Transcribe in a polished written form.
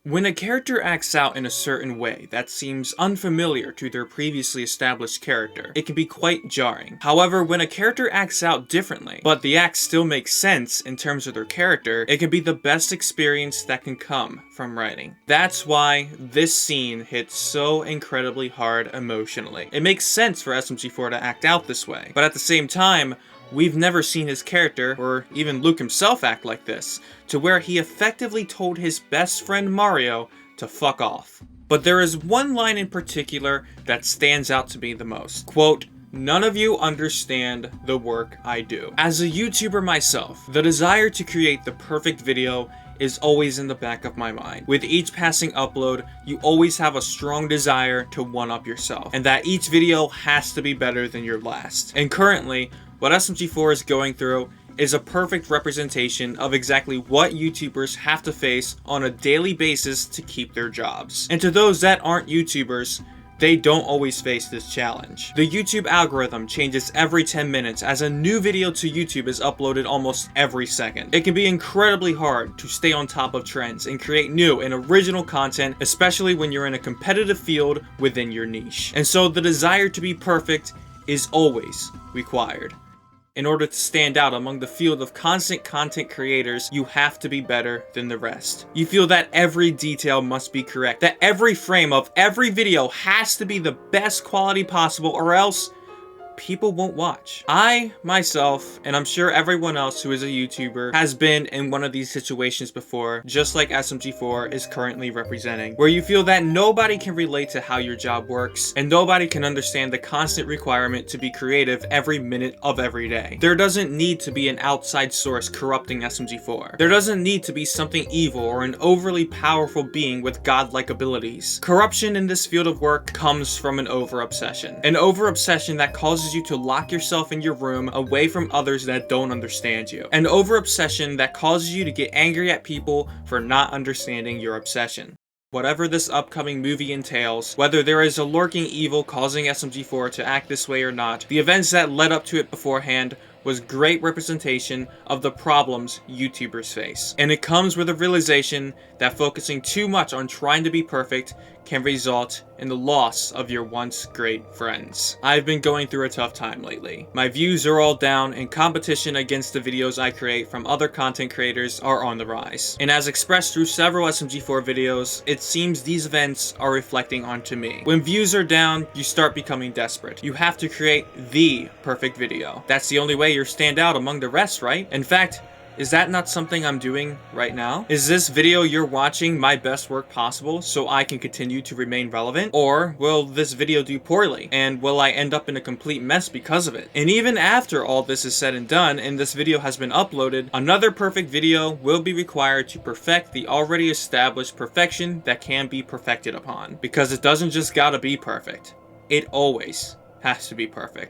When a character acts out in a certain way that seems unfamiliar to their previously established character, it can be quite jarring. However, when a character acts out differently, but the act still makes sense in terms of their character, it can be the best experience that can come from writing. That's why this scene hits so incredibly hard emotionally. It makes sense for SMG4 to act out this way, but at the same time, we've never seen his character, or even Luke himself, act like this, to where he effectively told his best friend Mario to fuck off. But there is one line in particular that stands out to me the most. Quote, "None of you understand the work I do." As a YouTuber myself, the desire to create the perfect video is always in the back of my mind. With each passing upload, you always have a strong desire to one-up yourself, and that each video has to be better than your last. And currently, what SMG4 is going through is a perfect representation of exactly what YouTubers have to face on a daily basis to keep their jobs. And to those that aren't YouTubers, they don't always face this challenge. The YouTube algorithm changes every 10 minutes as a new video to YouTube is uploaded almost every second. It can be incredibly hard to stay on top of trends and create new and original content, especially when you're in a competitive field within your niche. And so the desire to be perfect is always required. In order to stand out among the field of constant content creators, you have to be better than the rest. You feel that every detail must be correct, that every frame of every video has to be the best quality possible, or else people won't watch. I, myself, and I'm sure everyone else who is a YouTuber has been in one of these situations before, just like SMG4 is currently representing, where you feel that nobody can relate to how your job works, and nobody can understand the constant requirement to be creative every minute of every day. There doesn't need to be an outside source corrupting SMG4. There doesn't need to be something evil or an overly powerful being with godlike abilities. Corruption in this field of work comes from an over-obsession. An over-obsession that causes you to lock yourself in your room away from others that don't understand you. An over-obsession that causes you to get angry at people for not understanding your obsession. Whatever this upcoming movie entails, whether there is a lurking evil causing SMG4 to act this way or not, the events that led up to it beforehand was great representation of the problems YouTubers face. And it comes with a realization that focusing too much on trying to be perfect can result in the loss of your once great friends. I've been going through a tough time lately. My views are all down, and competition against the videos I create from other content creators are on the rise. And as expressed through several SMG4 videos, it seems these events are reflecting onto me. When views are down, you start becoming desperate. You have to create the perfect video. That's the only way you stand out among the rest, right? In fact, is that not something I'm doing right now? Is this video you're watching my best work possible so I can continue to remain relevant? Or will this video do poorly, and will I end up in a complete mess because of it? And even after all this is said and done and this video has been uploaded, another perfect video will be required to perfect the already established perfection that can be perfected upon. Because it doesn't just gotta be perfect. It always has to be perfect.